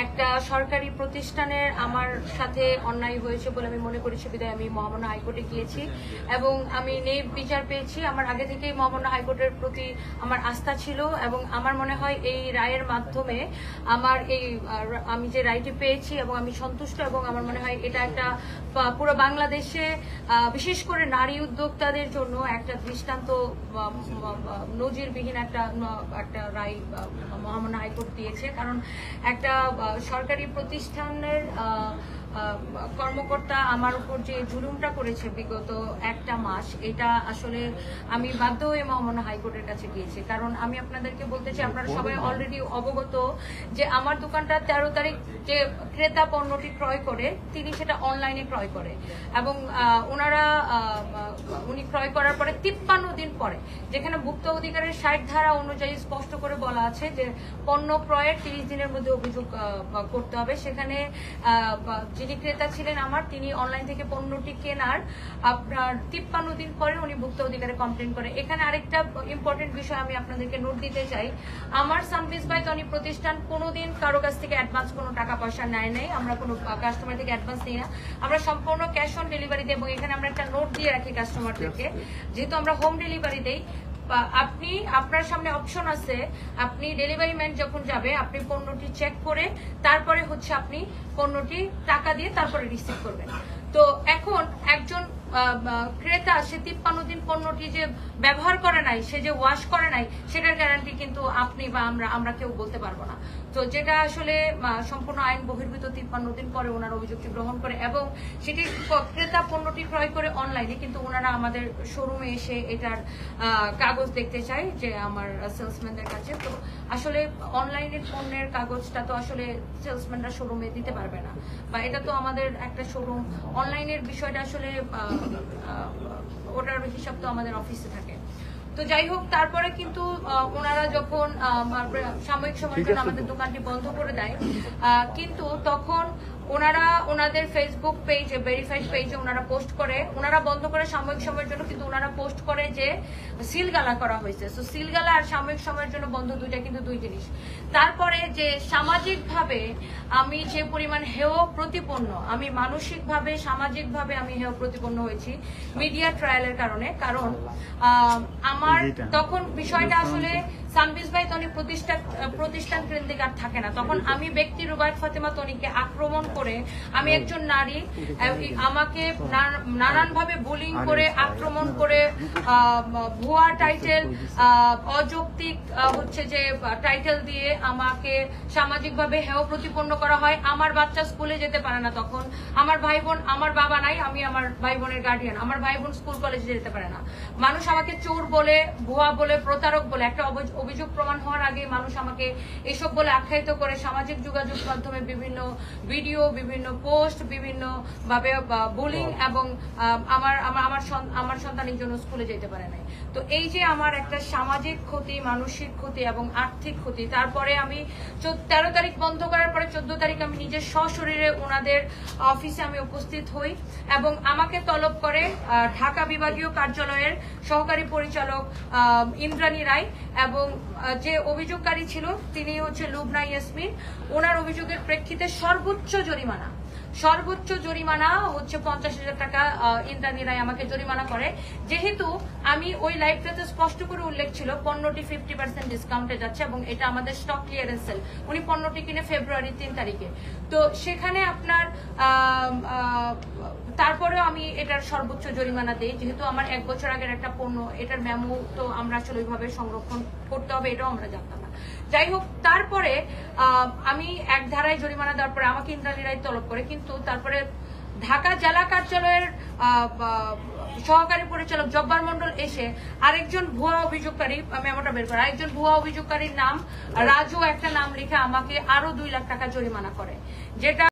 একটা সরকারি প্রতিষ্ঠানের আমার সাথে অন্যায় হয়েছে বলে আমি মনে করেছি, বিধায় আমি মহামান্য হাইকোর্টে গিয়েছি এবং আমি বিচার পেয়েছি। আমার আগে থেকেই মহামান্য হাইকোর্টের প্রতি আমার আস্থা ছিল এবং আমার মনে হয় এই রায়ের মাধ্যমে আমার আমি যে রায়টি পেয়েছি এবং আমি সন্তুষ্ট, এবং আমার মনে হয় এটা একটা পুরো বাংলাদেশে বিশেষ করে নারী উদ্যোক্তাদের জন্য একটা দৃষ্টান্ত নজিরবিহীন একটা রায় মহামান্য হাইকোর্ট দিয়েছে। কারণ একটা সরকারি প্রতিষ্ঠানের কর্মকর্তা আমার উপর যে জুলুমটা করেছে বিগত একটা মাস, এটা আসলে আমি বাধ্য হয়ে মহামান্য হাইকোর্টের কাছে গিয়েছি। কারণ আমি আপনাদেরকে বলতে চাই, আপনারা সবাই অলরেডি অবগত যে আমার দোকানটা 13 তারিখ যে ক্রেতা পণ্যটি ক্রয় করে তিনি সেটা অনলাইনে ক্রয় করে এবং উনি ক্রয় করার পরে 53 দিন পরে, যেখানে ভুক্ত অধিকারের 60 ধারা অনুযায়ী স্পষ্ট করে বলা আছে যে পণ্য ক্রয়ের 30 দিনের মধ্যে অভিযোগ করতে হবে, সেখানে যিনি ক্রেতা ছিলেন তিনি অনলাইন থেকে পণ্যটি কেনার আপনার 53 দিন পরে উনি ভুক্ত অধিকারে কমপ্লেন করে। এখানে আরেকটা ইম্পর্টেন্ট বিষয় আমি আপনাদেরকে নোট দিতে চাই, আমার সানবিজ বাই তনি প্রতিষ্ঠান কোনোদিন কারো কাছ থেকে অ্যাডভান্স কোনো টাকা পয়সা নেয় নাই, আমরা কোনো কাস্টমার থেকে অ্যাডভান্স নিই না, আমরা সম্পূর্ণ ক্যাশ অন ডেলিভারি দেব। এবং এখানে আমরা একটা নোট দিয়ে রাখি কাস্টমারদেরকে, যেহেতু আমরা হোম ডেলিভারি দেই, আপনার সামনে অপশন আছে, আপনি ডেলিভারি ম্যান যখন যাবে আপনি পণ্যটি চেক করে তারপরে হচ্ছে আপনি পণ্যটি টাকা দিয়ে তারপরে রিসিভ করবেন। তো এখন একজন ক্রেতা সে 53 দিন পণ্যটি যে ব্যবহার করে নাই, সে যে ওয়াশ করে নাই, সেটার গ্যারান্টি কিন্তু আপনি বা আমরা কেউ বলতে পারবো না। তো যেটা আসলে সম্পূর্ণ আইন বহির্ভূত 53 দিন পরে ওনারা অভিযোগটি গ্রহণ করে এবং সেটি ক্রেতা পণ্যটি ক্রয় করে অনলাইনে, কিন্তু ওনারা আমাদের শোরুমে এসে এটার কাগজ দেখতে চায় যে আমার সেলসম্যানদের কাছে। তো আসলে অনলাইনের পণ্যের কাগজটা তো আসলে সেলসম্যানরা শোরুমে দিতে পারবে না, বা এটা তো আমাদের একটা শোরুম, অনলাইনের বিষয়টা আসলে ওটার হিসাব তো আমাদের অফিসে থাকে। তো যাই হোক, তারপরে কিন্তু ওনারা যখন সাময়িক সময়ের জন্য আমাদের দোকানটি বন্ধ করে দেয়, কিন্তু তখন ওনারা ওনাদের ফেসবুক পেজে, ভেরিফাইড পেজে ওনারা পোস্ট করে, ওনারা বন্ধ করে সাময়িক সময়ের জন্য, কিন্তু ওনারা পোস্ট করে যে সিলগালা করা হয়েছে। সো সিলগালা আর সাময়িক সময়ের জন্য বন্ধ, দুইটা কিন্তু দুই জিনিস। তারপরে যে সামাজিকভাবে আমি যে পরিমাণ হেয় প্রতিপন্ন, আমি মানসিকভাবে সামাজিকভাবে আমি হেয় প্রতিপন্ন হয়েছি মিডিয়া ট্রায়ালের কারণে। কারণ আমার তখন বিষয়টা আসলে সানবিজ বাই তনি প্রতিষ্ঠান কেন্দ্রিক আর থাকে না, তখন আমি ব্যক্তি রুবায়েত ফাতেমা তনিকে আক্রমণ করে, আমি একজন নারী, আমাকে নানানভাবে বুলিং করে, আক্রমণ করে, ভুয়া টাইটেল, অযৌক্তিক হচ্ছে যে টাইটেল দিয়ে আমাকে সামাজিকভাবে হেয় প্রতিপন্ন করা হয়। আমার বাচ্চা স্কুলে যেতে পারে না, তখন আমার ভাই বোন, আমার বাবা নাই, আমি আমার ভাই বোনের গার্ডিয়ান, আমার ভাই বোন স্কুল কলেজে যেতে পারে না। মানুষ আমাকে চোর বলে, ভুয়া বলে, প্রতারক বলে, একটা অভিযোগ প্রমাণ হওয়ার আগে মানুষ আমাকে এসব বলে আখ্যায়িত করে সামাজিক যোগাযোগ মাধ্যমে বিভিন্ন ভিডিও, বিভিন্ন পোস্ট, বিভিন্ন ভাবে বুলিং, এবং আমার সন্তানের জন্য স্কুলে যেতে পারে নাই। তো এই যে আমার একটা সামাজিক ক্ষতি, মানসিক ক্ষতি এবং আর্থিক ক্ষতি। তারপরে আমি 13 তারিখ বন্ধ করার পরে 14 তারিখ আমি নিজের সশরীরে ওনাদের অফিসে আমি উপস্থিত হই এবং আমাকে তলব করে ঢাকা বিভাগীয় কার্যালয়ের সহকারী পরিচালক ইন্দ্রাণী রায়, এবং যে অভিযোগকারী ছিল তিনি হচ্ছে লুবনা ইয়াসমিন। ওনার অভিযোগের প্রেক্ষিতে সর্বোচ্চ জরিমানা হচ্ছে 50,000 টাকা ইন্দ্রাণী রায় আমাকে জরিমানা করে। যেহেতু আমি ওই লাইভটাতে স্পষ্ট করে উল্লেখ ছিল পণ্যটি 50% ডিসকাউন্টে যাচ্ছে এবং এটা আমাদের স্টক ক্লিয়ারেন্স সেল, উনি পণ্যটি কিনে ফেব্রুয়ারি 3 তারিখে। তো সেখানে আপনার তারপরেও আমি এটার সর্বোচ্চ জরিমানা দিই, যেহেতু আমার 1 বছর আগের একটা পণ্য, এটার মেমো তো আমরা আসলে ওইভাবে সংরক্ষণ করতে হবে এটাও আমরা জানতাম না। যাই হোক, তারপরে আমি এক ধারায় জরিমানা দেওয়ার পরে আমাকে ইন্দ্রাণী রায় তলব করে, কিন্তু তারপরে ঢাকা জেলা কার্যালয়ের সহকারী পরিচালক জব্বার মন্ডল এসে আরেকজন ভুয়া অভিযোগকারী, মেমোটা বের করে, আরেকজন ভুয়া অভিযোগকারীর নাম রাজু একটা নাম লিখে আমাকে আরো 2 লাখ টাকা জরিমানা করে, যেটা